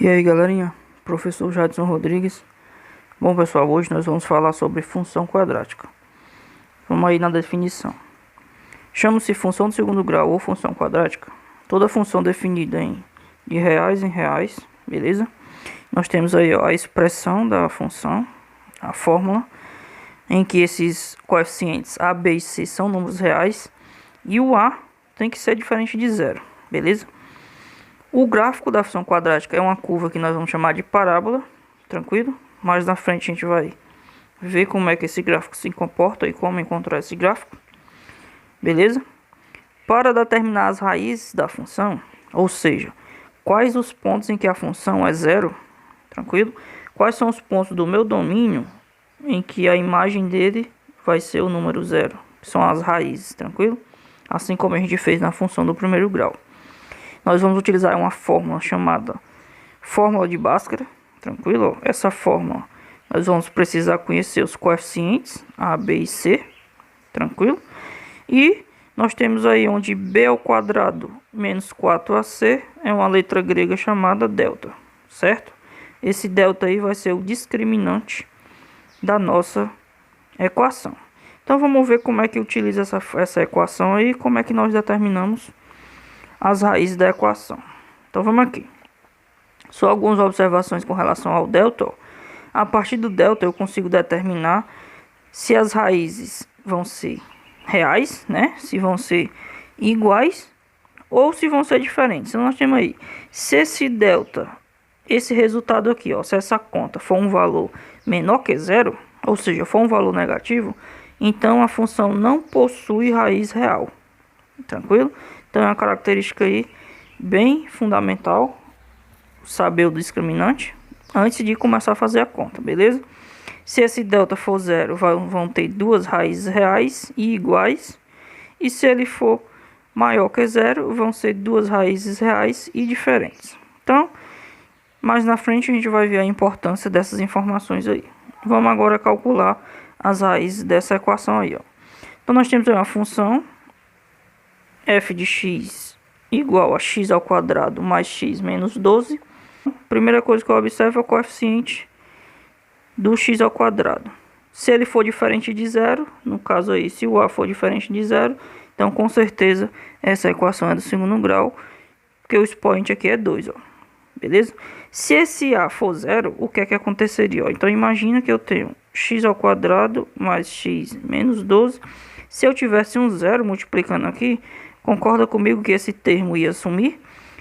E aí galerinha, professor Jadson Rodrigues. Bom pessoal, hoje nós vamos falar sobre função quadrática. Vamos aí na definição. Chama-se função de segundo grau ou função quadrática toda função definida de reais em reais, beleza? Nós temos aí a expressão da função, a fórmula, em que esses coeficientes a, b e c são números reais e o a tem que ser diferente de zero, beleza? O gráfico da função quadrática é uma curva que nós vamos chamar de parábola, tranquilo? Mais na frente a gente vai ver como é que esse gráfico se comporta e como encontrar esse gráfico, beleza? Para determinar as raízes da função, ou seja, quais os pontos em que a função é zero, tranquilo? Quais são os pontos do meu domínio em que a imagem dele vai ser o número zero, que são as raízes, tranquilo? Assim como a gente fez na função do primeiro grau. Nós vamos utilizar uma fórmula chamada fórmula de Bhaskara, tranquilo? Essa fórmula nós vamos precisar conhecer os coeficientes a, b e c, tranquilo? E nós temos aí onde b ao quadrado menos 4ac é uma letra grega chamada delta, certo? Esse delta aí vai ser o discriminante da nossa equação. Então vamos ver como é que utiliza essa equação aí, como é que nós determinamos as raízes da equação. Então vamos aqui. Só algumas observações com relação ao delta. A partir do delta eu consigo determinar se as raízes vão ser reais, né? Se vão ser iguais ou se vão ser diferentes. Então nós temos aí, se esse delta, esse resultado aqui, ó, se essa conta for um valor menor que zero, ou seja, for um valor negativo, então a função não possui raiz real. Tranquilo? Então é uma característica aí bem fundamental saber o discriminante antes de começar a fazer a conta, beleza? Se esse delta for zero, vão ter duas raízes reais e iguais. E se ele for maior que zero, vão ser duas raízes reais e diferentes. Então, mais na frente a gente vai ver a importância dessas informações aí. Vamos agora calcular as raízes dessa equação aí, ó. Então nós temos aí uma função f de x igual a x ao quadrado mais x menos 12. Primeira coisa que eu observo é o coeficiente do x ao quadrado. Se ele for diferente de zero, no caso aí, se o a for diferente de zero, então com certeza essa equação é do segundo grau, porque o expoente aqui é 2, ó. Beleza? Se esse a for zero, o que é que aconteceria? Ó? Então imagina que eu tenho x ao quadrado mais x menos 12. Se eu tivesse um zero multiplicando aqui, concorda comigo que esse termo ia sumir?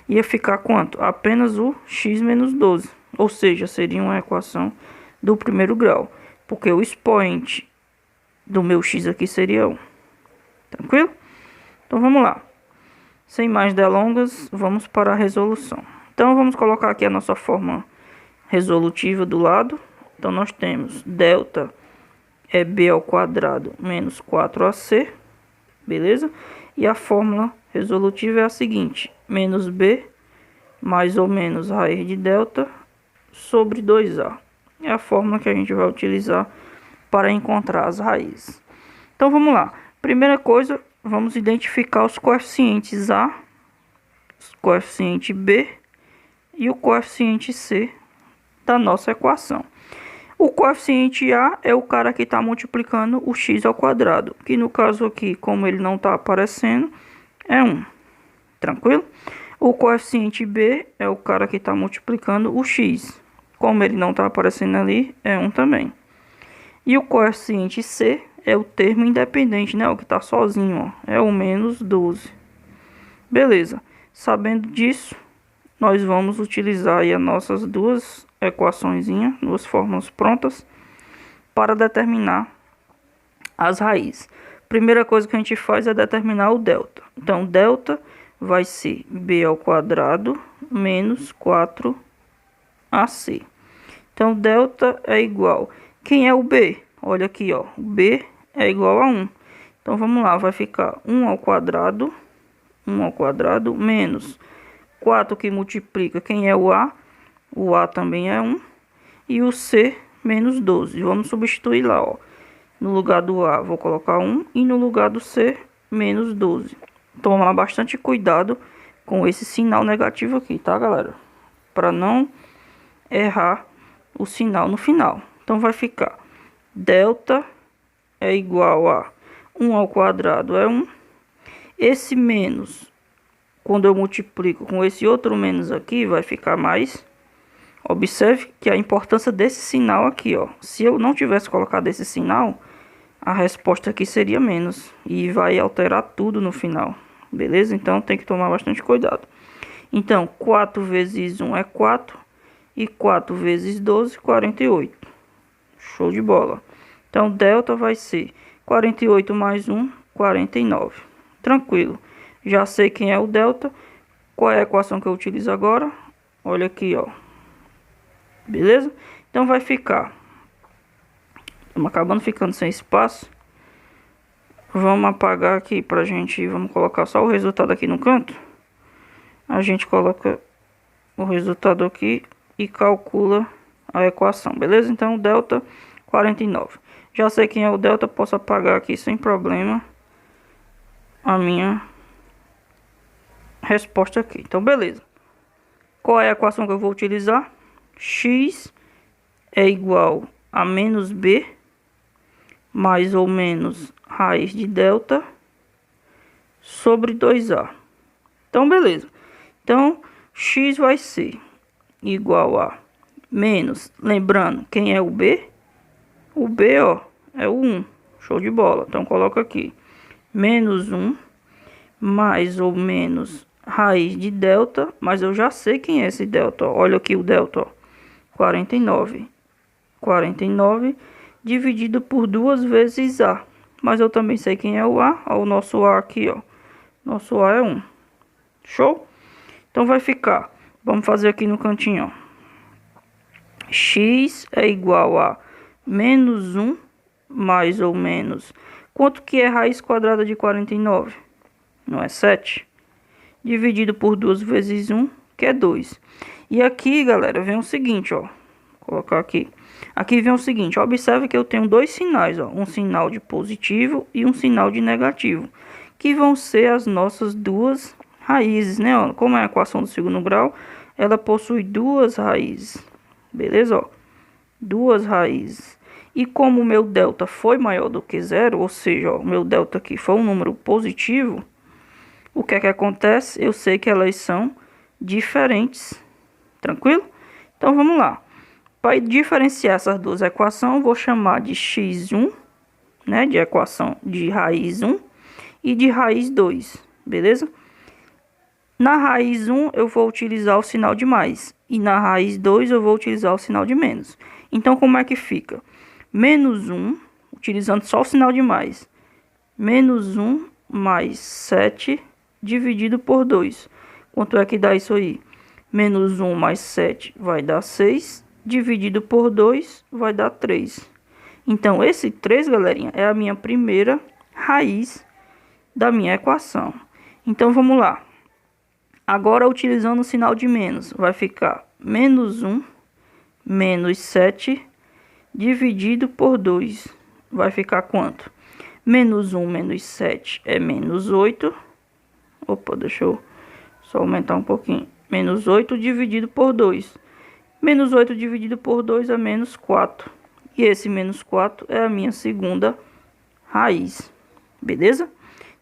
Ia ficar quanto? Apenas o x menos 12. Ou seja, seria uma equação do primeiro grau. Porque o expoente do meu x aqui seria 1. Tranquilo? Então vamos lá. Sem mais delongas, vamos para a resolução. Então vamos colocar aqui a nossa fórmula resolutiva do lado. Então nós temos delta é b ao quadrado menos 4ac. Beleza? E a fórmula resolutiva é a seguinte: menos b mais ou menos raiz de delta sobre 2a. É a fórmula que a gente vai utilizar para encontrar as raízes. Então vamos lá. Primeira coisa, vamos identificar os coeficientes a, o coeficiente b e o coeficiente c da nossa equação. O coeficiente a é o cara que está multiplicando o x ao quadrado, que no caso aqui, como ele não está aparecendo, é 1. Tranquilo? O coeficiente b é o cara que está multiplicando o x, como ele não está aparecendo ali, é 1 também. E o coeficiente c é o termo independente, né? O que está sozinho, ó, é o menos 12. Beleza. Sabendo disso, nós vamos utilizar aí as nossas duas equaçõezinhas, duas fórmulas prontas para determinar as raízes. Primeira coisa que a gente faz é determinar o delta. Então, delta vai ser b ao quadrado menos 4ac. Então, delta é igual. Quem é o b? Olha aqui, ó. O b é igual a 1. Então, vamos lá. Vai ficar 1 ao quadrado menos 4 que multiplica. Quem é o a? O a também é 1. E o c menos 12. Vamos substituir lá, ó. No lugar do a, vou colocar 1. E no lugar do c, menos 12. Tomar bastante cuidado com esse sinal negativo aqui, tá, galera? para não errar o sinal no final. Então vai ficar delta é igual a 1 ao quadrado é 1. Esse menos, quando eu multiplico com esse outro menos aqui, vai ficar mais. Observe que a importância desse sinal aqui, ó. Se eu não tivesse colocado esse sinal, a resposta aqui seria menos. E vai alterar tudo no final. Beleza? Então tem que tomar bastante cuidado. Então, 4 vezes 1 é 4. E 4 vezes 12, 48. Show de bola. Então, delta vai ser 48 mais 1, 49. Tranquilo. Já sei quem é o delta. Qual é a equação que eu utilizo agora? Olha aqui, ó. Beleza? Então vai ficar. Estamos acabando ficando sem espaço. Vamos apagar aqui pra gente. Vamos colocar só o resultado aqui no canto. A gente coloca o resultado aqui e calcula a equação. Beleza? Então delta 49. Já sei quem é o delta. Posso apagar aqui sem problema a minha resposta aqui. Então beleza. Qual é a equação que eu vou utilizar? X é igual a menos b mais ou menos raiz de delta sobre 2a. Então, beleza. Então, x vai ser igual a menos, lembrando, quem é o b? O b, ó, é o 1. Show de bola. Então, coloca aqui. Menos 1 mais ou menos raiz de delta, mas eu já sei quem é esse delta, ó. Olha aqui o delta, ó. 49. 49 dividido por 2 vezes A. Mas eu também sei quem é o A. Ó, o nosso A aqui, ó. Nosso A é 1. Show? Então vai ficar. Vamos fazer aqui no cantinho, ó. X é igual a menos 1 mais ou menos. Quanto que é raiz quadrada de 49? Não é 7? Dividido por 2 vezes 1, que é 2. E aqui, galera, vem o seguinte, ó. Vou colocar aqui. Aqui vem o seguinte, ó, observe que eu tenho dois sinais, ó. Um sinal de positivo e um sinal de negativo. Que vão ser as nossas duas raízes, né? Ó. Como é a equação do segundo grau, ela possui duas raízes. Beleza, ó. Duas raízes. E como o meu delta foi maior do que zero, ou seja, ó, o meu delta aqui foi um número positivo, o que é que acontece? Eu sei que elas são diferentes. Tranquilo? Então vamos lá. Para diferenciar essas duas equações, eu vou chamar de x1, né, de equação de raiz 1 e de raiz 2, beleza? Na raiz 1 eu vou utilizar o sinal de mais e na raiz 2 eu vou utilizar o sinal de menos. Então como é que fica? Menos 1, utilizando só o sinal de mais, menos 1 mais 7 dividido por 2. Quanto é que dá isso aí? Menos 1 mais 7 vai dar 6, dividido por 2 vai dar 3. Então, esse 3, galerinha, é a minha primeira raiz da minha equação. Então, vamos lá. Agora, utilizando o sinal de menos, vai ficar menos 1 menos 7 dividido por 2. Vai ficar quanto? Menos 1 menos 7 é menos 8. Opa, deixa eu só aumentar um pouquinho. Menos 8 dividido por 2. Menos 8 dividido por 2 é menos 4. E esse menos 4 é a minha segunda raiz. Beleza?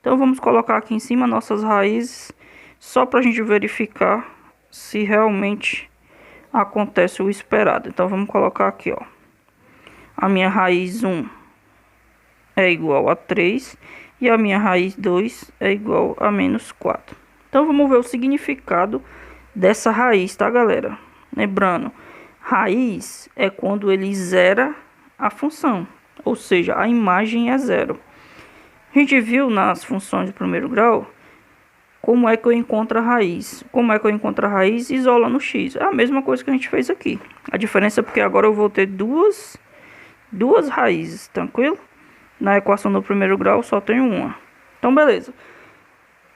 Então vamos colocar aqui em cima nossas raízes. Só para a gente verificar se realmente acontece o esperado. Então vamos colocar aqui, ó. A minha raiz 1 é igual a 3. E a minha raiz 2 é igual a menos 4. Então vamos ver o significado dessa raiz, tá, galera? Lembrando, raiz é quando ele zera a função, ou seja, a imagem é zero. A gente viu nas funções de primeiro grau como é que eu encontro a raiz. Como é que eu encontro a raiz isolando x? É a mesma coisa que a gente fez aqui. A diferença é porque agora eu vou ter duas raízes, tranquilo? Na equação do primeiro grau só tenho uma. Então, beleza.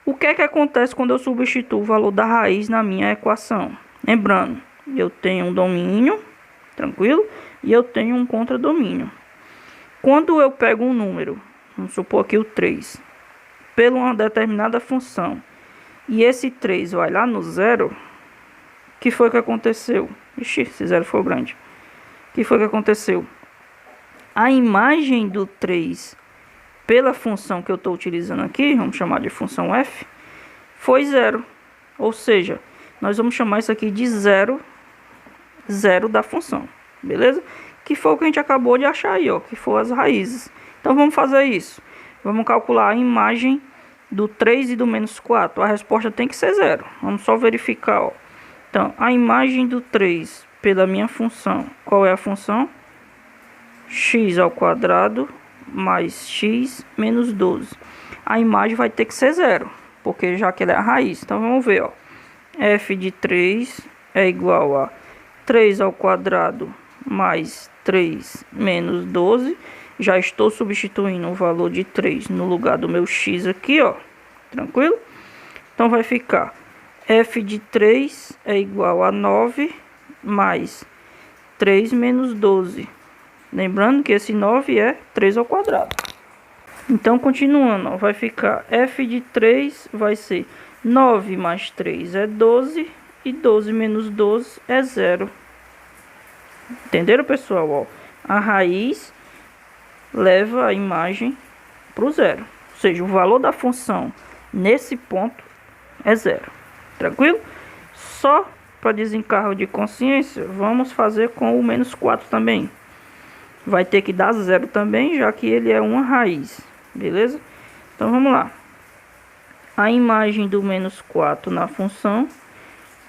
O que é que acontece quando eu substituo o valor da raiz na minha equação? Lembrando, eu tenho um domínio, tranquilo? E eu tenho um contradomínio. Quando eu pego um número, vamos supor aqui o 3, pela uma determinada função, e esse 3 vai lá no zero, que foi que aconteceu? Ixi, esse zero foi grande. Que foi que aconteceu? A imagem do 3 pela função que eu estou utilizando aqui, vamos chamar de função f, foi 0. Ou seja, nós vamos chamar isso aqui de 0 da função. Beleza? Que foi o que a gente acabou de achar aí, ó, que foram as raízes. Então vamos fazer isso. Vamos calcular a imagem do 3 e do menos 4. A resposta tem que ser 0. Vamos só verificar, ó. Então, a imagem do 3 pela minha função. Qual é a função? X ao quadrado mais x menos 12. A imagem vai ter que ser 0, porque já que ela é a raiz. Então vamos ver, ó. F de 3 é igual a 3 ao quadrado mais 3 menos 12. Já estou substituindo o valor de 3 no lugar do meu x aqui, ó. Tranquilo? Então vai ficar f de 3 é igual a 9 mais 3 menos 12. Lembrando que esse 9 é 3 ao quadrado. Então, continuando, ó, vai ficar f de 3 vai ser 9 mais 3 é 12 e 12 menos 12 é 0. Entenderam, pessoal? Ó, a raiz leva a imagem para o 0. Ou seja, o valor da função nesse ponto é 0. Tranquilo? Só para desencargo de consciência, vamos fazer com o menos 4 também. Vai ter que dar 0 também, já que ele é uma raiz. Beleza? Então vamos lá. A imagem do menos 4 na função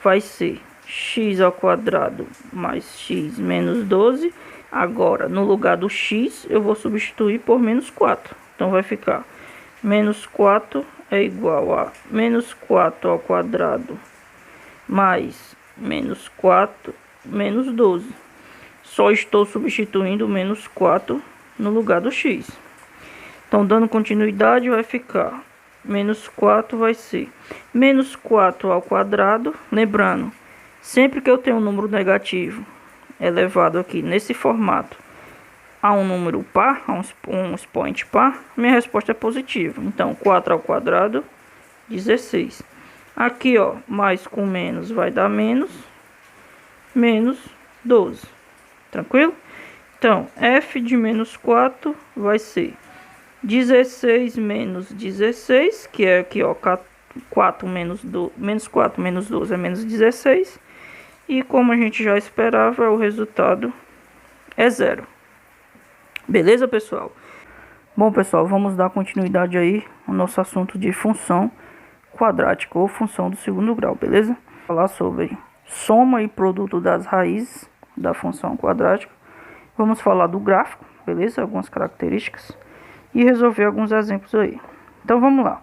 vai ser x ao quadrado mais x menos 12. Agora, no lugar do x, eu vou substituir por menos 4. Então vai ficar menos 4 é igual a menos 4 ao quadrado mais menos 4 menos 12. Só estou substituindo menos 4 no lugar do x. Então, dando continuidade, vai ficar menos 4 vai ser menos 4 ao quadrado. Lembrando, sempre que eu tenho um número negativo elevado aqui nesse formato a um número par, a um expoente par, minha resposta é positiva. Então, 4 ao quadrado, 16. Aqui, ó, mais com menos vai dar menos 12. Tranquilo? Então, f de menos 4 vai ser 16 menos 16, que é aqui, ó, 4 menos 4 menos 12 é menos 16. E como a gente já esperava, o resultado é 0. Beleza, pessoal? Bom, pessoal, vamos dar continuidade aí ao nosso assunto de função quadrática ou função do segundo grau, beleza? Falar sobre soma e produto das raízes da função quadrática. Vamos falar do gráfico, beleza? Algumas características e resolver alguns exemplos aí. Então vamos lá.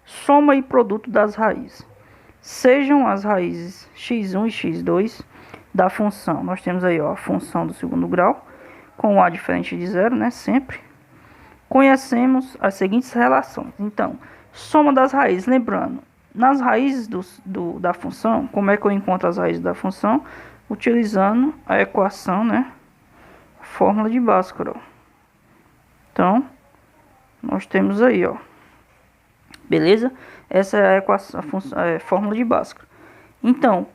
Soma e produto das raízes. Sejam as raízes x1 e x2 da função. Nós temos aí, ó, a função do segundo grau com a diferente de zero, né? Sempre. Conhecemos as seguintes relações. Então, soma das raízes. Lembrando, nas raízes da função, como é que eu encontro as raízes da função? Utilizando a equação, né? Fórmula de Bhaskara. Então, nós temos aí, ó. Beleza? Essa é a equação, a fórmula de Bhaskara. Então,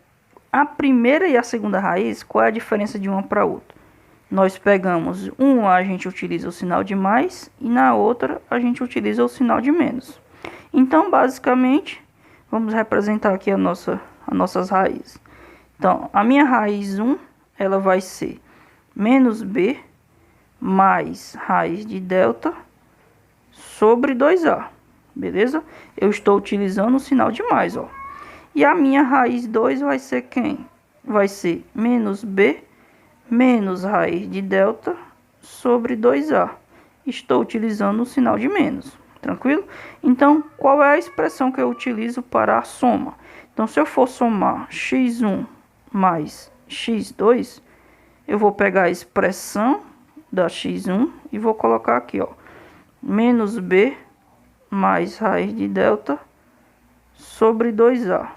a primeira e a segunda raiz, qual é a diferença de uma para outra? Nós pegamos uma, a gente utiliza o sinal de mais, e na outra a gente utiliza o sinal de menos. Então, basicamente, vamos representar aqui as nossas raízes. Então, a minha raiz 1, ela vai ser menos b mais raiz de delta sobre 2a. Beleza? Eu estou utilizando o sinal de mais, ó. E a minha raiz 2 vai ser quem? Vai ser menos b menos raiz de delta sobre 2a. Estou utilizando o sinal de menos. Tranquilo? Então, qual é a expressão que eu utilizo para a soma? Então, se eu for somar x1 mais x2, eu vou pegar a expressão da x1 e vou colocar aqui, ó, menos b mais raiz de delta sobre 2a.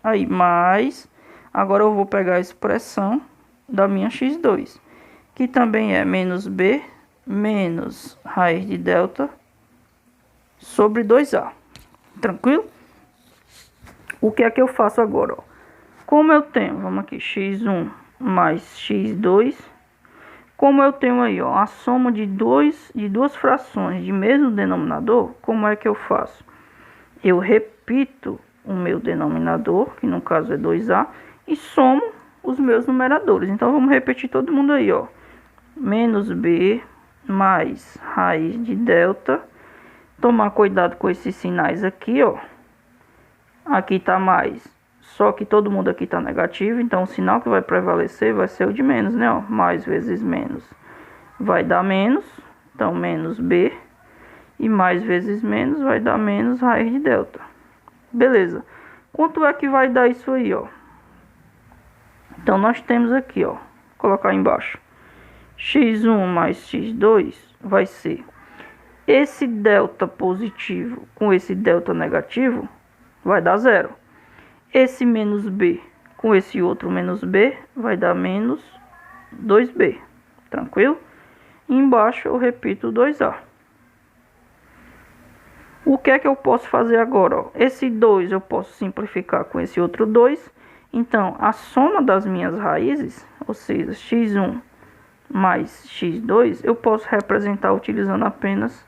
Aí, mais, agora eu vou pegar a expressão da minha x2, que também é menos b menos raiz de delta sobre 2a. Tranquilo? O que é que eu faço agora, ó? Como eu tenho, vamos aqui, x1 mais x2, como eu tenho aí, ó, a soma de duas frações de mesmo denominador, como é que eu faço? Eu repito o meu denominador, que no caso é 2a, e somo os meus numeradores. Então, vamos repetir todo mundo aí, ó. Menos b mais raiz de delta. Tomar cuidado com esses sinais aqui, ó. Aqui tá mais, só que todo mundo aqui tá negativo, então o sinal que vai prevalecer vai ser o de menos, né, ó. Mais vezes menos vai dar menos, então menos b. E mais vezes menos vai dar menos raiz de delta. Beleza. Quanto é que vai dar isso aí, ó? Então, nós temos aqui, ó. Vou colocar embaixo. x1 mais x2 vai ser esse delta positivo com esse delta negativo, vai dar zero. Esse menos b com esse outro menos b vai dar menos 2b. Tranquilo? E embaixo eu repito 2a. O que é que eu posso fazer agora? Ó? Esse 2 eu posso simplificar com esse outro 2. Então, a soma das minhas raízes, ou seja, x1 mais x2, eu posso representar utilizando apenas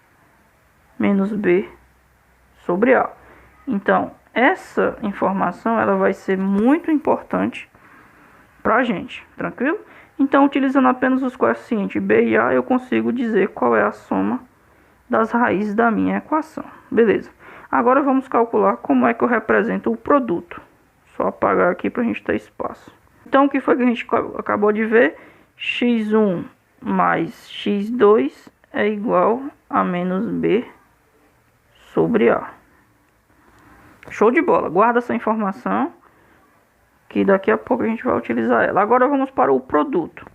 menos b sobre a. Então, essa informação ela vai ser muito importante para a gente, tranquilo? Então, utilizando apenas os coeficientes b e a, eu consigo dizer qual é a soma das raízes da minha equação. Beleza. Agora vamos calcular como é que eu represento o produto. Só apagar aqui para a gente ter espaço. Então, o que foi que a gente acabou de ver? x1 mais x2 é igual a menos b sobre a. Show de bola. Guarda essa informação, que daqui a pouco a gente vai utilizar ela. Agora vamos para o produto.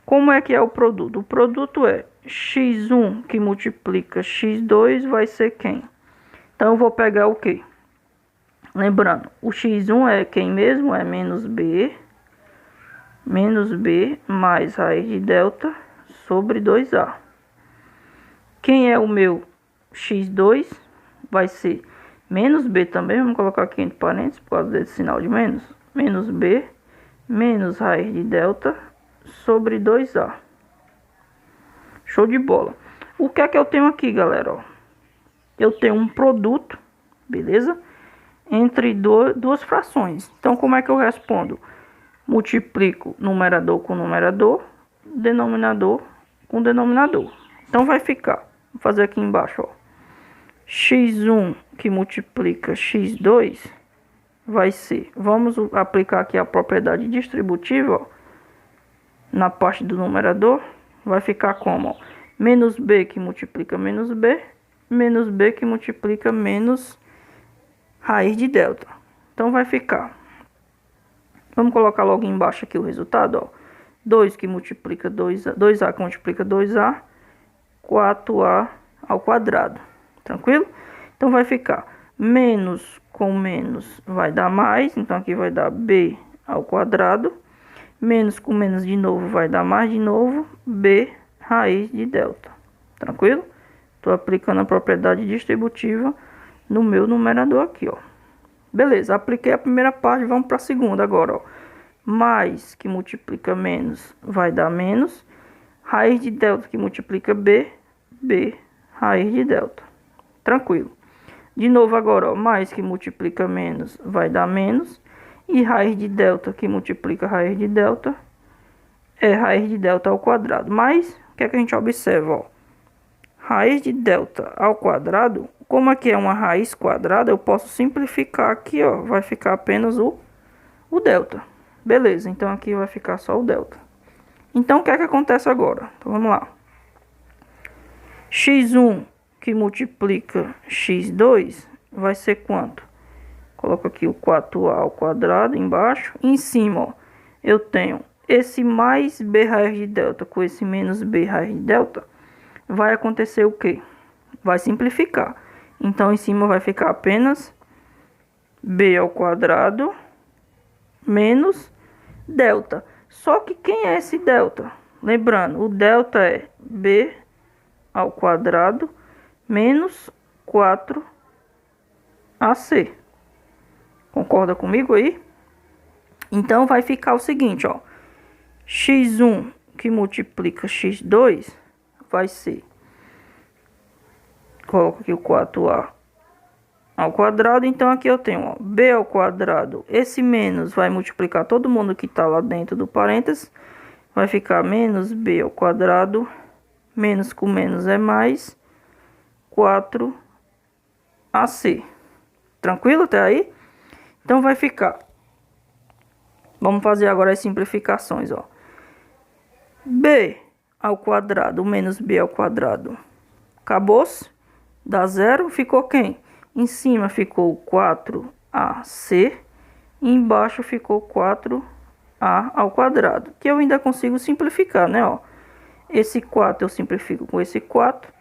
Como é que é o produto? O produto é x1 que multiplica x2 vai ser quem? Então, eu vou pegar o quê? Lembrando, o x1 é quem mesmo? É menos b mais raiz de delta sobre 2a. Quem é o meu x2? Vai ser menos b também, vamos colocar aqui entre parênteses por causa desse sinal de menos. Menos b menos raiz de delta sobre 2a. Show de bola. O que é que eu tenho aqui, galera? Ó, eu tenho um produto, beleza? Entre duas frações. Então, como é que eu respondo? Multiplico numerador com numerador, denominador com denominador. Então, vai ficar, vou fazer aqui embaixo, ó. x1 que multiplica x2 vai ser, vamos aplicar aqui a propriedade distributiva, ó, na parte do numerador, vai ficar como? Ó, menos b que multiplica menos b que multiplica menos raiz de delta. Então, vai ficar, vamos colocar logo embaixo aqui o resultado, ó. 2 que multiplica 2a que multiplica 2a, 4a ao quadrado. Tranquilo? Então, vai ficar menos com menos vai dar mais. Então, aqui vai dar b ao quadrado. Menos com menos de novo vai dar mais de novo. B raiz de delta. Tranquilo? Estou aplicando a propriedade distributiva no meu numerador aqui, ó. Beleza, apliquei a primeira parte, vamos para a segunda agora, ó. Mais que multiplica menos vai dar menos. Raiz de delta que multiplica b raiz de delta. Tranquilo. De novo agora, ó, mais que multiplica menos vai dar menos. E raiz de delta que multiplica raiz de delta é raiz de delta ao quadrado. Mas, o que é que a gente observa, ó? Raiz de delta ao quadrado, como aqui é uma raiz quadrada, eu posso simplificar aqui, ó. Vai ficar apenas o delta. Beleza, então aqui vai ficar só o delta. Então, o que é que acontece agora? Então, vamos lá. x1 que multiplica x2 vai ser quanto? Coloco aqui o 4a ao quadrado embaixo. Em cima, ó, eu tenho esse mais b raiz de delta com esse menos b raiz de delta. Vai acontecer o quê? Vai simplificar. Então, em cima vai ficar apenas b ao quadrado menos delta. Só que quem é esse delta? Lembrando, o delta é b ao quadrado menos 4ac. Concorda comigo aí? Então, vai ficar o seguinte, ó. x1 que multiplica x2 vai ser... Coloco aqui o 4a ao quadrado. Então, aqui eu tenho, ó, b ao quadrado. Esse menos vai multiplicar todo mundo que está lá dentro do parênteses. Vai ficar menos b ao quadrado. Menos com menos é mais. 4ac. Tranquilo até aí? Então, vai ficar... Vamos fazer agora as simplificações, ó. B ao quadrado menos b ao quadrado. Acabou-se. Dá zero. Ficou quem? Em cima ficou 4ac. E embaixo ficou 4a ao quadrado. Que eu ainda consigo simplificar, né? Ó. Esse 4 eu simplifico com esse 4.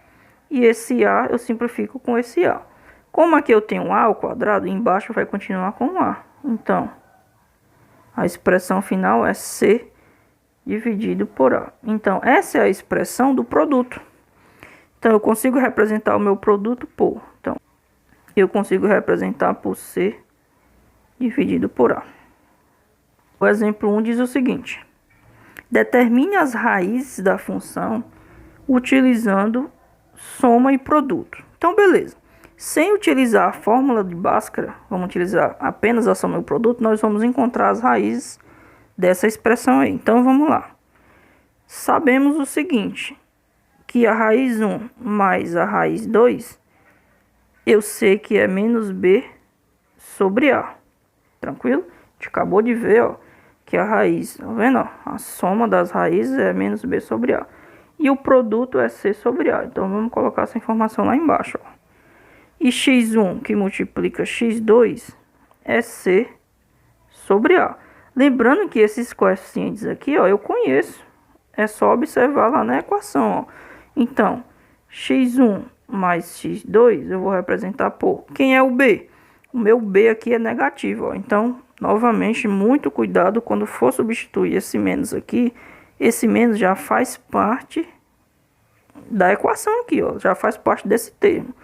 E esse a eu simplifico com esse a. Como aqui eu tenho a ao quadrado, embaixo vai continuar com a. Então, a expressão final é c dividido por a. Então, essa é a expressão do produto. Então, eu consigo representar o meu produto por... Então, eu consigo representar por c dividido por a. O exemplo 1 diz o seguinte. Determine as raízes da função utilizando soma e produto. Então, beleza. Sem utilizar a fórmula de Bhaskara, vamos utilizar apenas a soma e o produto, nós vamos encontrar as raízes dessa expressão aí. Então, vamos lá. Sabemos o seguinte, que a raiz 1 mais a raiz 2, eu sei que é menos b sobre a. Tranquilo? A gente acabou de ver, ó, que a raiz, tá vendo? Ó, a soma das raízes é menos b sobre a. E o produto é c sobre a. Então, vamos colocar essa informação lá embaixo, ó. E x1 que multiplica x2 é c sobre a. Lembrando que esses coeficientes aqui, ó, eu conheço. É só observar lá na equação, ó. Então, x1 mais x2 eu vou representar por... Quem é o b? O meu b aqui é negativo, ó. Então, novamente, muito cuidado quando for substituir esse menos aqui. Esse menos já faz parte da equação aqui, ó. Já faz parte desse termo.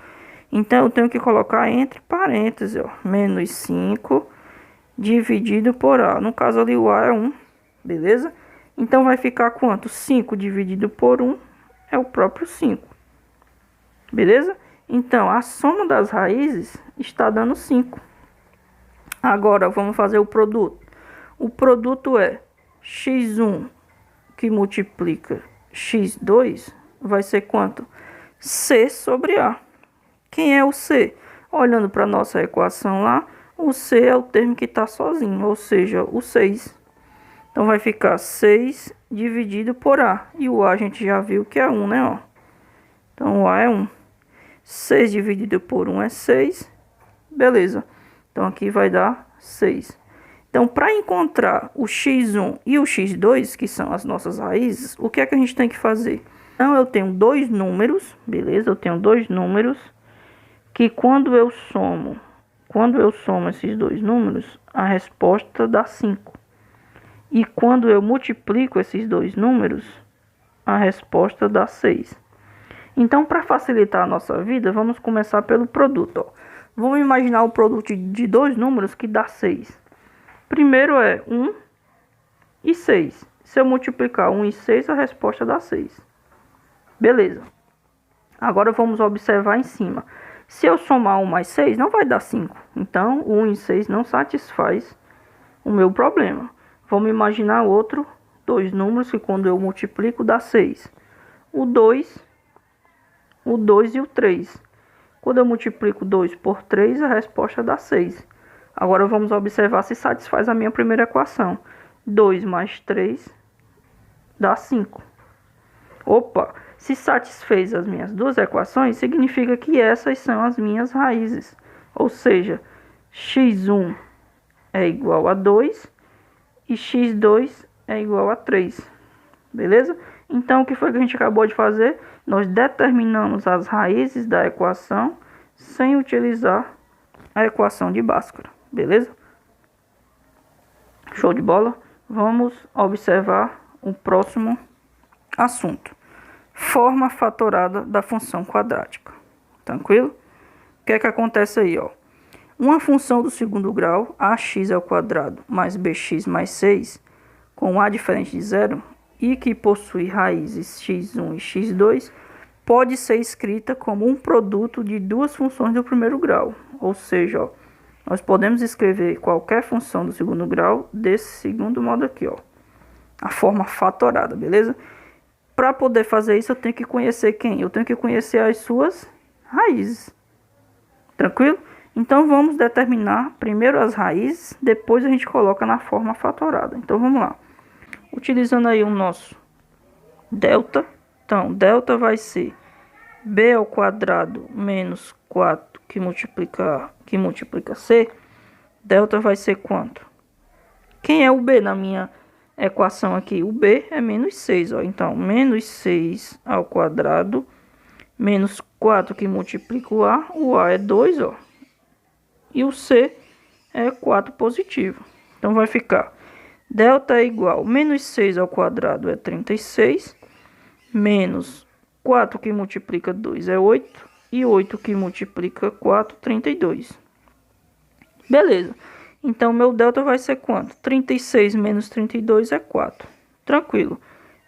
Então, eu tenho que colocar entre parênteses, ó, menos 5 dividido por a. No caso ali, o a é 1, beleza? Então, vai ficar quanto? 5 dividido por 1 é o próprio 5, beleza? Então, a soma das raízes está dando 5. Agora, vamos fazer o produto. O produto é x1 que multiplica x2 vai ser quanto? C sobre a. Quem é o C? Olhando para a nossa equação lá, o C é o termo que está sozinho, ou seja, o 6. Então, vai ficar 6 dividido por A. E o A a gente já viu que é 1, né? Ó. Então, o A é 1. 6 dividido por 1 é 6. Beleza. Então, aqui vai dar 6. Então, para encontrar o x1 e o x2, que são as nossas raízes, o que é que a gente tem que fazer? Então, eu tenho dois números, beleza? Eu tenho dois números que quando eu somo esses dois números, a resposta dá 5. E quando eu multiplico esses dois números, a resposta dá 6. Então, para facilitar a nossa vida, vamos começar pelo produto, ó. Vamos imaginar o produto de dois números que dá 6. Primeiro é 1 e 6. Se eu multiplicar 1 e 6, a resposta dá 6. Beleza. Agora vamos observar em cima. Se eu somar 1 mais 6, não vai dar 5. Então, 1 e 6 não satisfaz o meu problema. Vamos imaginar dois números que quando eu multiplico dá 6. O 2 e o 3. Quando eu multiplico 2 por 3, a resposta dá 6. Agora vamos observar se satisfaz a minha primeira equação. 2 mais 3 dá 5. Opa! Se satisfez as minhas duas equações, significa que essas são as minhas raízes. Ou seja, x1 é igual a 2 e x2 é igual a 3. Beleza? Então, o que foi que a gente acabou de fazer? Nós determinamos as raízes da equação sem utilizar a equação de Bhaskara. Beleza? Show de bola? Vamos observar o próximo assunto. Forma fatorada da função quadrática. Tranquilo? O que é que acontece aí, ó? Uma função do segundo grau, ax ao quadrado mais bx mais 6, com a diferente de zero, e que possui raízes x1 e x2, pode ser escrita como um produto de duas funções do primeiro grau. Ou seja, ó, nós podemos escrever qualquer função do segundo grau desse segundo modo aqui, ó, a forma fatorada, beleza? Para poder fazer isso, eu tenho que conhecer quem? Eu tenho que conhecer as suas raízes. Tranquilo? Então, vamos determinar primeiro as raízes, depois a gente coloca na forma fatorada. Então, vamos lá. Utilizando aí o nosso delta. Então, delta vai ser b ao quadrado menos 4 que multiplica c. Delta vai ser quanto? Quem é o b na minha equação aqui? O b é menos 6. Ó. Então, menos 6 ao quadrado menos 4 que multiplica o a é 2, ó. E o c é 4 positivo. Então, vai ficar delta é igual menos 6 ao quadrado é 36, menos 4 que multiplica 2 é 8, e 8 que multiplica 4, 32. Beleza. Então, meu delta vai ser quanto? 36 menos 32 é 4. Tranquilo.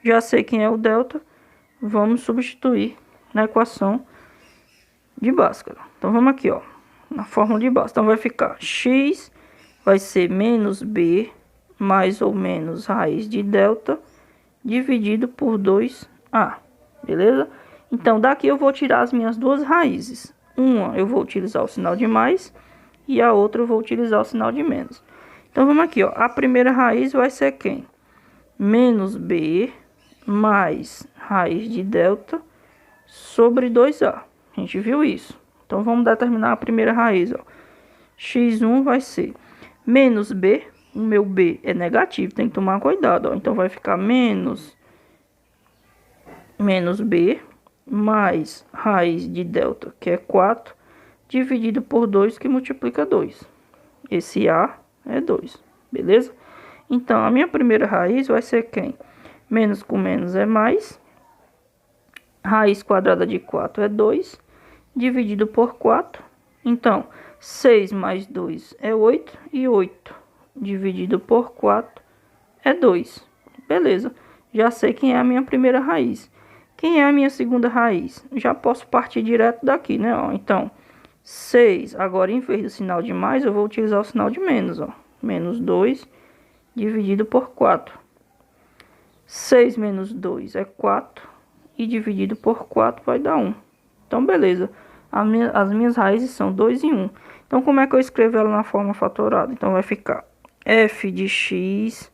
Já sei quem é o delta. Vamos substituir na equação de Bhaskara. Então, vamos aqui, ó, na fórmula de Bhaskara. Então, vai ficar x vai ser menos b mais ou menos raiz de delta dividido por 2a. Beleza? Então, daqui eu vou tirar as minhas duas raízes. Uma eu vou utilizar o sinal de mais e a outra eu vou utilizar o sinal de menos. Então, vamos aqui, ó. A primeira raiz vai ser quem? Menos b mais raiz de delta sobre 2a. A gente viu isso. Então, vamos determinar a primeira raiz, ó. x1 vai ser menos b. O meu b é negativo, tem que tomar cuidado, ó. Então, vai ficar menos b mais raiz de delta, que é 4, dividido por 2, que multiplica 2. Esse a é 2, beleza? Então, a minha primeira raiz vai ser quem? Menos com menos é mais. Raiz quadrada de 4 é 2, dividido por 4. Então, 6 mais 2 é 8, e 8 dividido por 4 é 2. Beleza, já sei quem é a minha primeira raiz. Quem é a minha segunda raiz? Já posso partir direto daqui, né? Ó, então, 6, agora em vez do sinal de mais, eu vou utilizar o sinal de menos, ó. Menos 2 dividido por 4. 6 menos 2 é 4, e dividido por 4 vai dar 1. Então, beleza. As minhas raízes são 2 e 1. Então, como é que eu escrevo ela na forma fatorada? Então, vai ficar f de x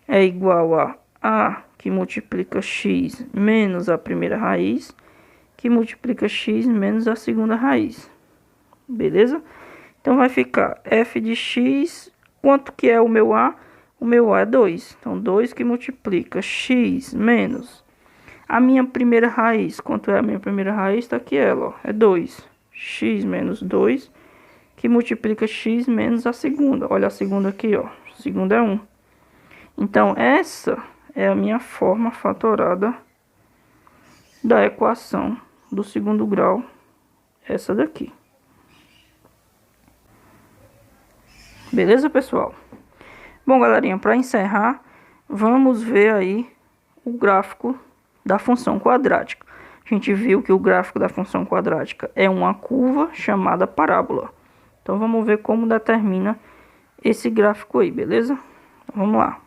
é igual a que multiplica x menos a primeira raiz, que multiplica x menos a segunda raiz. Beleza? Então, vai ficar f de x, quanto que é o meu a? O meu a é 2. Então, 2 que multiplica x menos a minha primeira raiz. Quanto é a minha primeira raiz? Está aqui ela, ó, é 2. X menos 2, que multiplica x menos a segunda. Olha a segunda aqui, ó. A segunda é 1. Então, essa é a minha forma fatorada da equação do segundo grau. Essa daqui. Beleza, pessoal? Bom, galerinha, para encerrar, vamos ver aí o gráfico da função quadrática. A gente viu que o gráfico da função quadrática é uma curva chamada parábola. Então, vamos ver como determina esse gráfico aí, beleza? Vamos lá.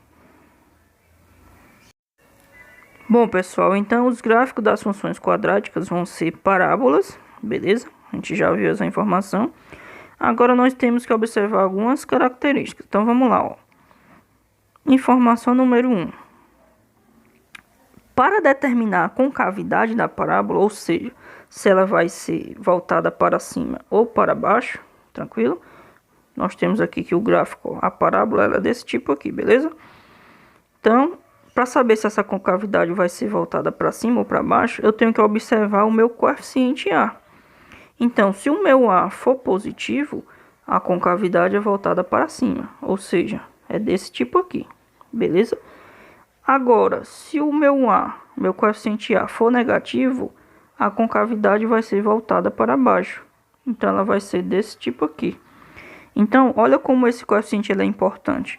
Bom, pessoal, então os gráficos das funções quadráticas vão ser parábolas, beleza? A gente já viu essa informação. Agora, nós temos que observar algumas características. Então, vamos lá, ó. Informação número 1. Para determinar a concavidade da parábola, ou seja, se ela vai ser voltada para cima ou para baixo, tranquilo? Nós temos aqui que o gráfico, a parábola, ela é desse tipo aqui, beleza? Então, para saber se essa concavidade vai ser voltada para cima ou para baixo, eu tenho que observar o meu coeficiente A. Então, se o meu A for positivo, a concavidade é voltada para cima, ou seja, é desse tipo aqui, beleza? Agora, se o meu coeficiente A for negativo, a concavidade vai ser voltada para baixo. Então, ela vai ser desse tipo aqui. Então, olha como esse coeficiente ele é importante.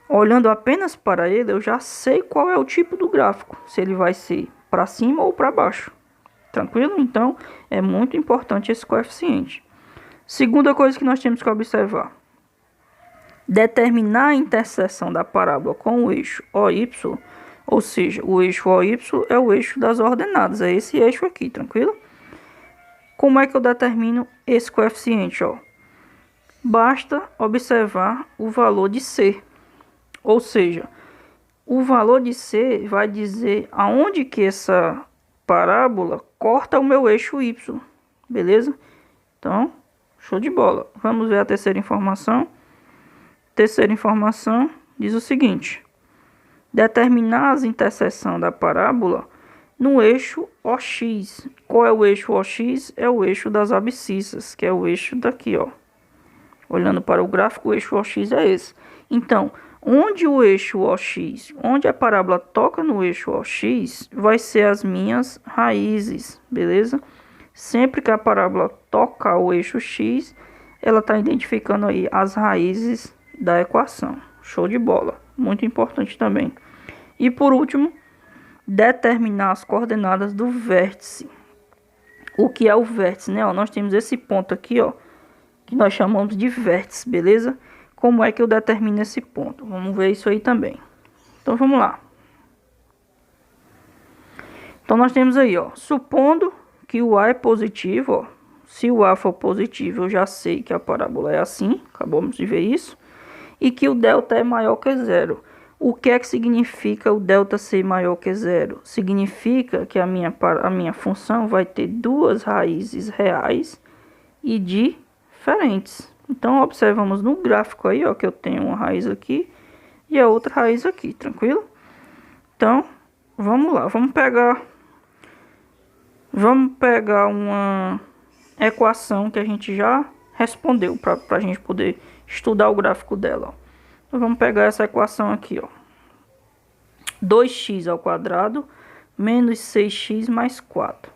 Olhando apenas para ele, eu já sei qual é o tipo do gráfico, se ele vai ser para cima ou para baixo. Tranquilo? Então, é muito importante esse coeficiente. Segunda coisa que nós temos que observar. Determinar a interseção da parábola com o eixo OY, ou seja, o eixo OY é o eixo das ordenadas, é esse eixo aqui, tranquilo? Como é que eu determino esse coeficiente? Basta observar o valor de C, ou seja, o valor de C vai dizer aonde que essa parábola corta o meu eixo Y, beleza? Então, show de bola. Vamos ver a terceira informação. Terceira informação diz o seguinte: determinar as interseções da parábola no eixo OX. Qual é o eixo OX? É o eixo das abscissas, que é o eixo daqui, ó. Olhando para o gráfico, o eixo OX é esse. Então, onde o eixo OX, onde a parábola toca no eixo OX, vai ser as minhas raízes, beleza? Sempre que a parábola tocar o eixo X, ela está identificando aí as raízes da equação. Show de bola. Muito importante também. E por último, determinar as coordenadas do vértice. O que é o vértice, né? Nós temos esse ponto aqui, ó, que nós chamamos de vértice, beleza? Como é que eu determino esse ponto? Vamos ver isso aí também. Então vamos lá. Então nós temos aí, ó, supondo que o A é positivo, ó. Se o A for positivo, eu já sei que a parábola é assim, acabamos de ver isso. E que o delta é maior que zero. O que é que significa o delta ser maior que zero? Significa que a minha função vai ter duas raízes reais e diferentes. Então, observamos no gráfico aí, ó, que eu tenho uma raiz aqui e a outra raiz aqui, tranquilo? Então, vamos lá, vamos pegar uma equação que a gente já respondeu para a gente poder estudar o gráfico dela. Então, vamos pegar essa equação aqui, ó. 2x ao quadrado menos 6x mais 4.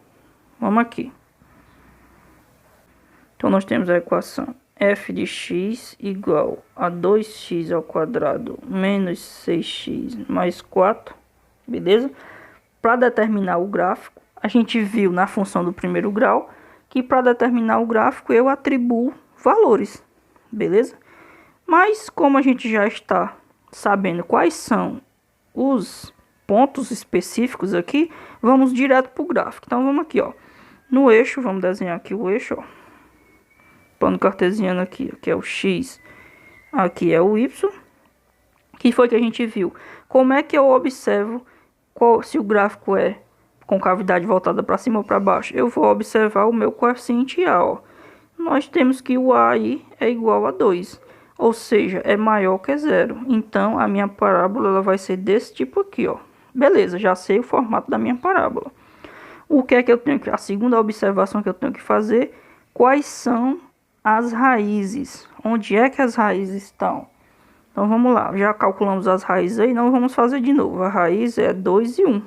Vamos aqui. Então, nós temos a equação f de x igual a 2x ao quadrado menos 6x mais 4. Beleza? Para determinar o gráfico, a gente viu na função do primeiro grau que para determinar o gráfico eu atribuo valores. Beleza? Mas como a gente já está sabendo quais são os pontos específicos aqui, vamos direto para o gráfico. Então vamos aqui, ó. No eixo, vamos desenhar aqui o eixo, ó. Plano cartesiano aqui, que é o x, aqui é o y. Que foi que a gente viu? Como é que eu observo se o gráfico é com cavidade voltada para cima ou para baixo? Eu vou observar o meu coeficiente A, ó. Nós temos que o A aí é igual a 2. Ou seja, é maior que zero. Então, a minha parábola ela vai ser desse tipo aqui, ó. Beleza, já sei o formato da minha parábola. O que é que eu tenho que... A segunda observação que eu tenho que fazer, quais são as raízes? Onde é que as raízes estão? Então, vamos lá. Já calculamos as raízes aí, não vamos fazer de novo. A raiz é 2 e 1.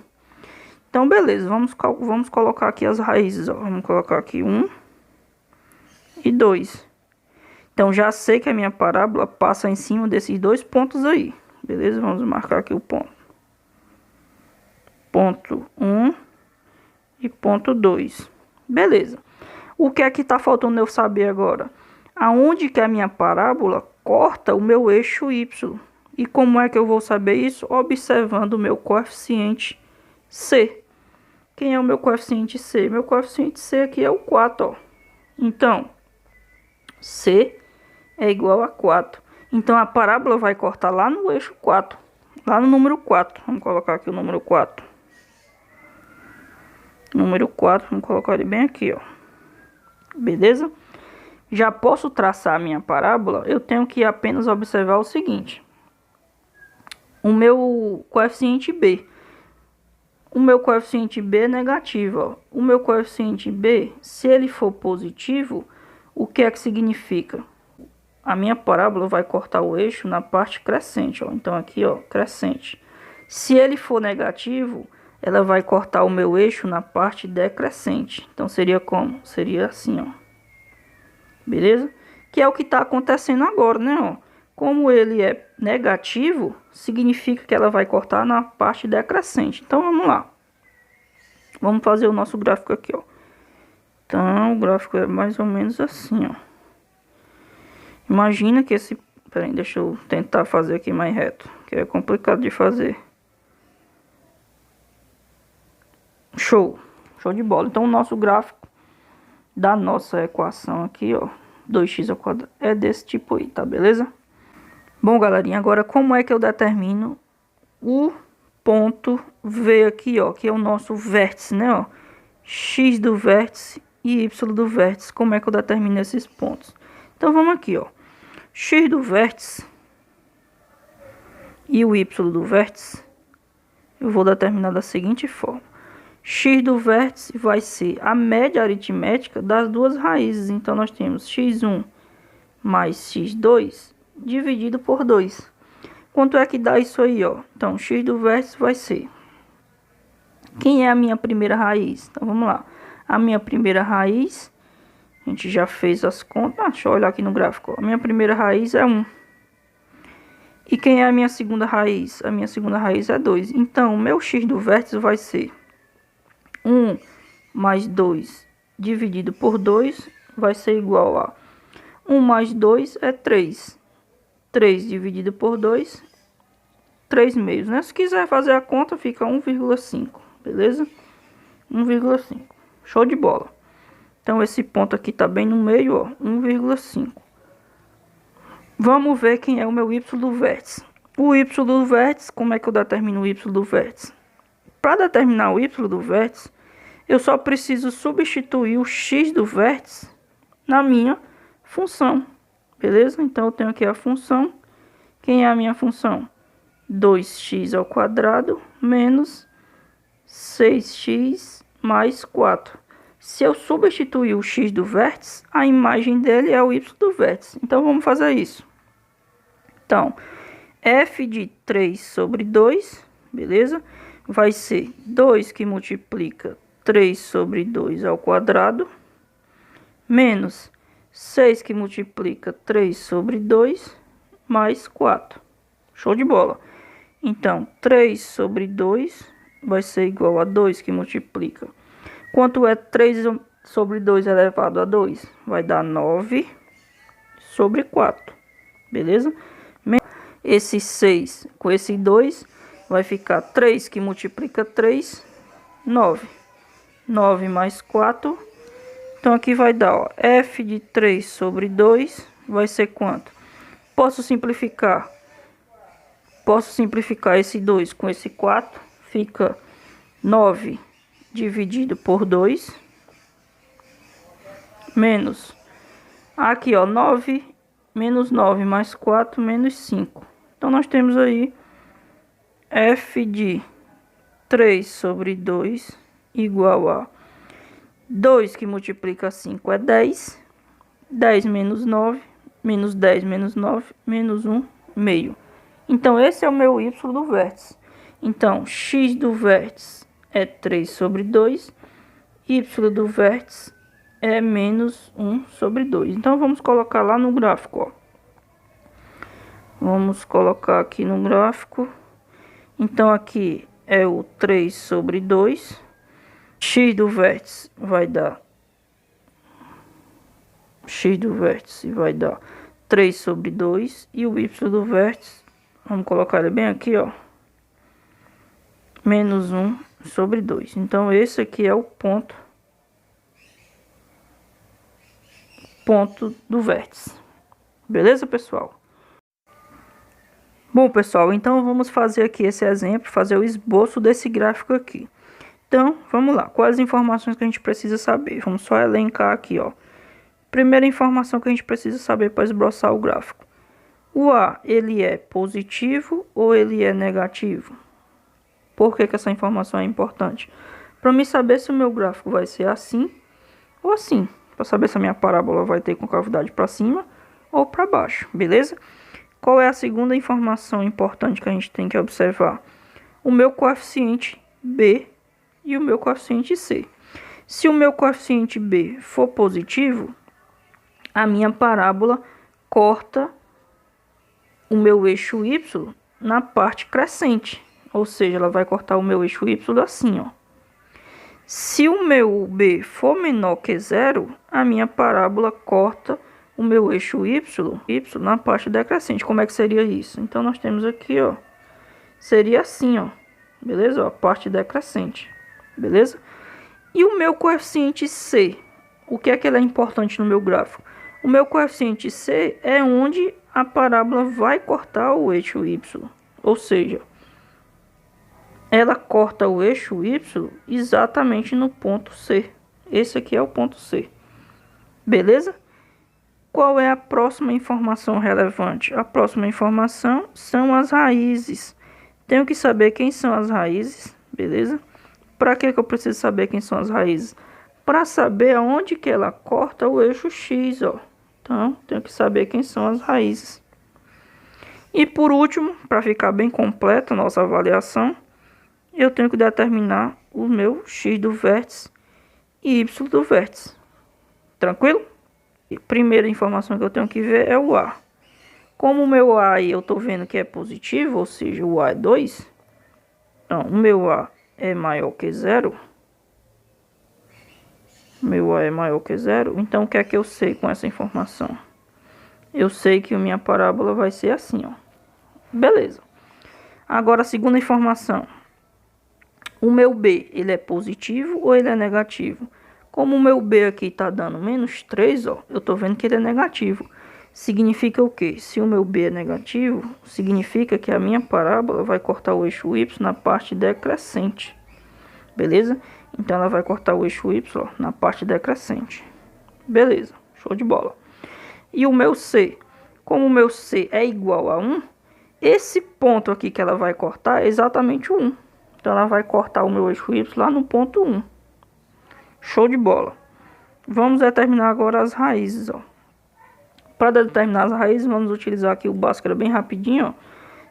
Então, beleza, vamos colocar aqui as raízes, ó. Vamos colocar aqui 1 e 2. Então, já sei que a minha parábola passa em cima desses dois pontos aí. Beleza? Vamos marcar aqui o ponto. Ponto 1 e ponto 2. Beleza. O que é que está faltando eu saber agora? Aonde que a minha parábola corta o meu eixo Y? E como é que eu vou saber isso? Observando o meu coeficiente C. Quem é o meu coeficiente C? Meu coeficiente C aqui é o 4, ó. Então, C é igual a 4. Então, a parábola vai cortar lá no eixo 4. Lá no número 4. Vamos colocar aqui o número 4. Número 4, vamos colocar ele bem aqui, ó. Beleza? Já posso traçar a minha parábola. Eu tenho que apenas observar o seguinte. O meu coeficiente B. O meu coeficiente B é negativo, ó. O meu coeficiente B, se ele for positivo, o que é que significa? A minha parábola vai cortar o eixo na parte crescente, ó. Então aqui, ó, crescente. Se ele for negativo, ela vai cortar o meu eixo na parte decrescente. Então seria como? Seria assim, ó. Beleza? que é o que está acontecendo agora, né? Ó, como ele é negativo, significa que ela vai cortar na parte decrescente. Então, vamos lá. Vamos fazer o nosso gráfico aqui, ó. Então, o gráfico é mais ou menos assim, ó. Imagina que esse... Peraí, deixa eu tentar fazer aqui mais reto, que é complicado de fazer. Show! Show de bola. Então, o nosso gráfico da nossa equação aqui, ó, 2x² é desse tipo aí, tá? Beleza? Bom, galerinha, agora como é que eu determino o ponto V aqui, ó, que é o nosso vértice, né, ó? X do vértice e Y do vértice. Como é que eu determino esses pontos? Então, vamos aqui, ó. X do vértice e o Y do vértice, eu vou determinar da seguinte forma. X do vértice vai ser a média aritmética das duas raízes. Então, nós temos x1 mais x2 dividido por 2. Quanto é que dá isso aí, ó? Então, x do vértice vai ser... Quem é a minha primeira raiz? Então, vamos lá. A minha primeira raiz, a gente já fez as contas. Deixa eu olhar aqui no gráfico. Ó. A minha primeira raiz é 1. E quem é a minha segunda raiz? A minha segunda raiz é 2. Então, o meu x do vértice vai ser 1 mais 2 dividido por 2 vai ser igual a 1 mais 2 é 3. 3 dividido por 2, 3 meios, né? Se quiser fazer a conta, fica 1,5, beleza? 1,5. Show de bola. Então, esse ponto aqui tá bem no meio, ó, 1,5. Vamos ver quem é o meu y do vértice. O y do vértice, como é que eu determino o y do vértice? Para determinar o y do vértice, eu só preciso substituir o x do vértice na minha função. Beleza? Então, eu tenho aqui a função. Quem é a minha função? 2x² menos 6x mais 4. Se eu substituir o x do vértice, a imagem dele é o y do vértice. Então, vamos fazer isso. Então, f de 3 sobre 2, beleza? Vai ser 2 que multiplica 3 sobre 2 ao quadrado, menos 6 que multiplica 3 sobre 2, mais 4. Show de bola. Então, 3 sobre 2 vai ser igual a 2 que multiplica. Quanto é 3 sobre 2 elevado a 2? Vai dar 9 sobre 4. Beleza? Esse 6 com esse 2 vai ficar 3 que multiplica 3, 9. 9 mais 4. Então, aqui vai dar, ó, f de 3 sobre 2 vai ser quanto? Posso simplificar esse 2 com esse 4. Fica 9 dividido por 2. Menos. Aqui, ó, 9 menos 9 mais 4 menos 5. Então, nós temos aí f de 3 sobre 2 igual a 2 que multiplica 5 é 10. 10 menos 9, menos 10 menos 9, menos 1 meio. Então, esse é o meu y do vértice. Então, x do vértice é 3 sobre 2. Y do vértice é menos 1 sobre 2. Então, vamos colocar lá no gráfico, ó. Vamos colocar aqui no gráfico. Então, aqui é o 3 sobre 2. X do vértice vai dar... X do vértice vai dar 3 sobre 2. E o y do vértice, vamos colocar ele bem aqui, ó. Menos 1 sobre 2. Então, esse aqui é o ponto do vértice. Beleza, pessoal? Bom, pessoal, então vamos fazer aqui esse exemplo, fazer o esboço desse gráfico aqui. Então, vamos lá. Quais as informações que a gente precisa saber? Vamos só elencar aqui, ó. Primeira informação que a gente precisa saber para esboçar o gráfico. O A, ele é positivo ou ele é negativo? Por que essa informação é importante? Para mim saber se o meu gráfico vai ser assim ou assim. Para saber se a minha parábola vai ter concavidade para cima ou para baixo, beleza? Qual é a segunda informação importante que a gente tem que observar? O meu coeficiente B e o meu coeficiente C. Se o meu coeficiente B for positivo, a minha parábola corta o meu eixo y na parte crescente. Ou seja, ela vai cortar o meu eixo y assim, ó. Se o meu b for menor que zero, a minha parábola corta o meu eixo y na parte decrescente. Como é que seria isso? Então, nós temos aqui, ó, seria assim, ó, beleza? Ó, a parte decrescente, beleza? E o meu coeficiente c, o que é que ele é importante no meu gráfico? O meu coeficiente c é onde a parábola vai cortar o eixo y, ou seja, ela corta o eixo y exatamente no ponto C. Esse aqui é o ponto C. Beleza? Qual é a próxima informação relevante? A próxima informação são as raízes. Tenho que saber quem são as raízes, beleza? Para que eu preciso saber quem são as raízes? Para saber aonde que ela corta o eixo x, ó. Então, tenho que saber quem são as raízes. E por último, para ficar bem completa a nossa avaliação, eu tenho que determinar o meu x do vértice e y do vértice. Tranquilo? E primeira informação que eu tenho que ver é o A. Como o meu A aí eu estou vendo que é positivo, ou seja, o A é 2. Então, o meu A é maior que zero. Meu A é maior que zero. Então, o que é que eu sei com essa informação? Eu sei que a minha parábola vai ser assim, ó. Beleza. Agora, a segunda informação. O meu B, ele é positivo ou ele é negativo? Como o meu B aqui está dando menos 3, ó, eu estou vendo que ele é negativo. Significa o quê? Se o meu B é negativo, significa que a minha parábola vai cortar o eixo Y na parte decrescente. Beleza? Então, ela vai cortar o eixo Y ó, na parte decrescente. Beleza, show de bola. E o meu C, como o meu C é igual a 1, esse ponto aqui que ela vai cortar é exatamente o 1. Então, ela vai cortar o meu eixo Y lá no ponto 1. Show de bola. Vamos determinar agora as raízes, ó. Para determinar as raízes, vamos utilizar aqui o Bhaskara bem rapidinho, ó.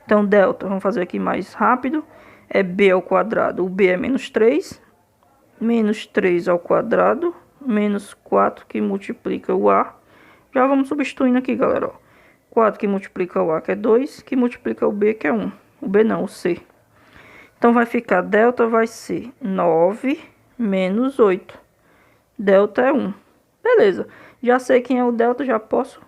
Então, delta, vamos fazer aqui mais rápido. É b ao quadrado. O b é menos 3. Menos 3 ao quadrado. Menos 4 que multiplica o a. Já vamos substituindo aqui, galera, ó. 4 que multiplica o a, que é 2. Que multiplica o b, que é 1. O b não, o c. Então, vai ficar, delta vai ser 9 menos 8. Delta é 1. Beleza. Já sei quem é o delta, já posso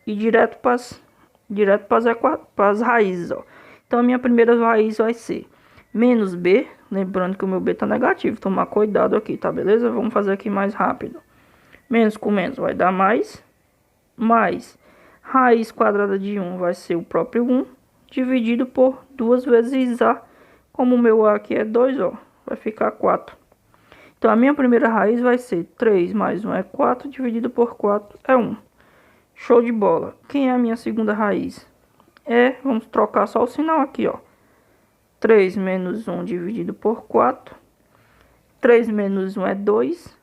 ir direto para as raízes, ó. Então, a minha primeira raiz vai ser menos b. Lembrando que o meu b está negativo. Tomar cuidado aqui, tá? Beleza? Vamos fazer aqui mais rápido. Menos com menos vai dar mais. Mais raiz quadrada de 1 vai ser o próprio 1. Dividido por 2 vezes a. Como o meu a aqui é 2, ó, vai ficar 4. Então, a minha primeira raiz vai ser 3 mais 1 é 4, dividido por 4 é 1. Show de bola. Quem é a minha segunda raiz? Vamos trocar só o sinal aqui, ó. 3 menos 1 dividido por 4. 3 menos 1 é 2.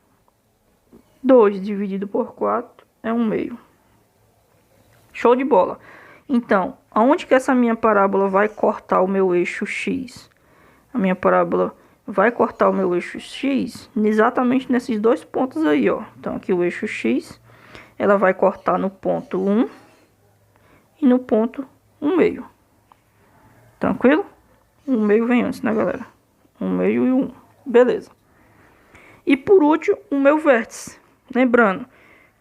2 dividido por 4 é 1 meio. Show de bola. Então, aonde que essa minha parábola vai cortar o meu eixo x? A minha parábola vai cortar o meu eixo x exatamente nesses dois pontos aí, ó. Então, aqui o eixo x, ela vai cortar no ponto 1 e no ponto 1 meio. Tranquilo? 1 meio vem antes, né, galera? 1 meio e 1. Beleza. E por último, o meu vértice. Lembrando,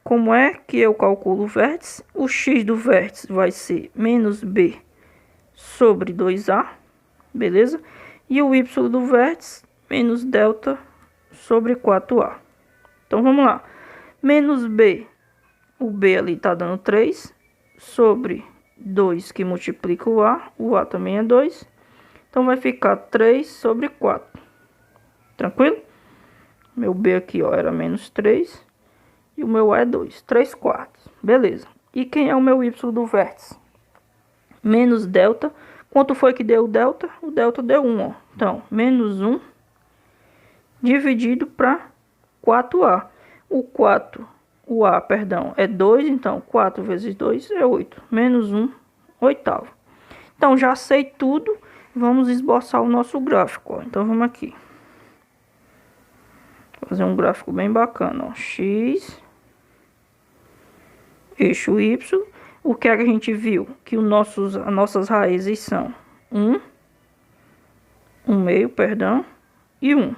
como é que eu calculo o vértice? O x do vértice vai ser menos b sobre 2a. Beleza? E o y do vértice, menos delta sobre 4a. Então, vamos lá. Menos b, o b ali está dando 3, sobre 2 que multiplica o a também é 2. Então, vai ficar 3 sobre 4. Tranquilo? Meu b aqui, ó, era menos 3. E o meu a é 2, 3 quartos. Beleza. E quem é o meu y do vértice? Menos delta. Quanto foi que deu o delta? O delta deu 1, ó. Então, menos 1 dividido para 4a. O a, perdão, é 2, então 4 vezes 2 é 8. Menos 1 oitavo. Então, já sei tudo. Vamos esboçar o nosso gráfico, ó. Então, vamos aqui. Vou fazer um gráfico bem bacana, ó. X, eixo Y. O que é que a gente viu? Que as nossas raízes são 1, 1/2, perdão, e 1.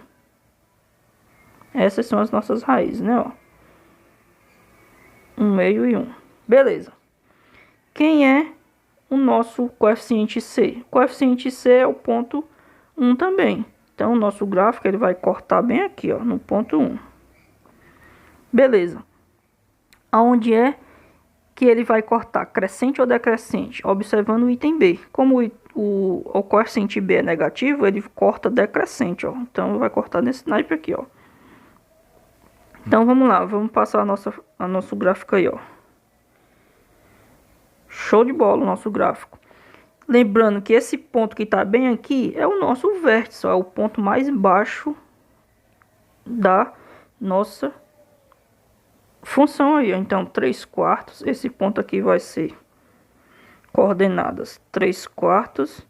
Essas são as nossas raízes, né? Ó. 1/2 e 1. Beleza. Quem é o nosso coeficiente C? O coeficiente C é o ponto 1 também. Então, o nosso gráfico ele vai cortar bem aqui, ó, no ponto 1. Beleza. Aonde é que ele vai cortar? Crescente ou decrescente? Observando o item B. Como o coeficiente B é negativo, ele corta decrescente, ó. Então, vai cortar nesse naipe aqui, ó. Então, vamos lá. Vamos passar a nosso gráfico aí, ó. Show de bola o nosso gráfico. Lembrando que esse ponto que está bem aqui é o nosso vértice, ó, é o ponto mais baixo da nossa função aí. Então, 3/4, esse ponto aqui vai ser coordenadas 3/4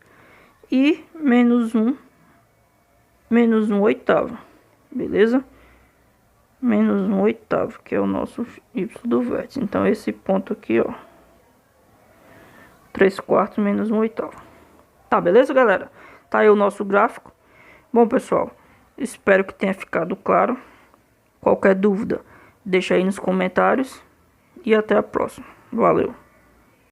e menos 1/8, beleza? Menos 1/8, que é o nosso y do vértice. Então, esse ponto aqui, ó, 3/4 menos 1/8. Tá, beleza, galera? Tá aí o nosso gráfico. Bom, pessoal, espero que tenha ficado claro. Qualquer dúvida, deixa aí nos comentários. E até a próxima. Valeu!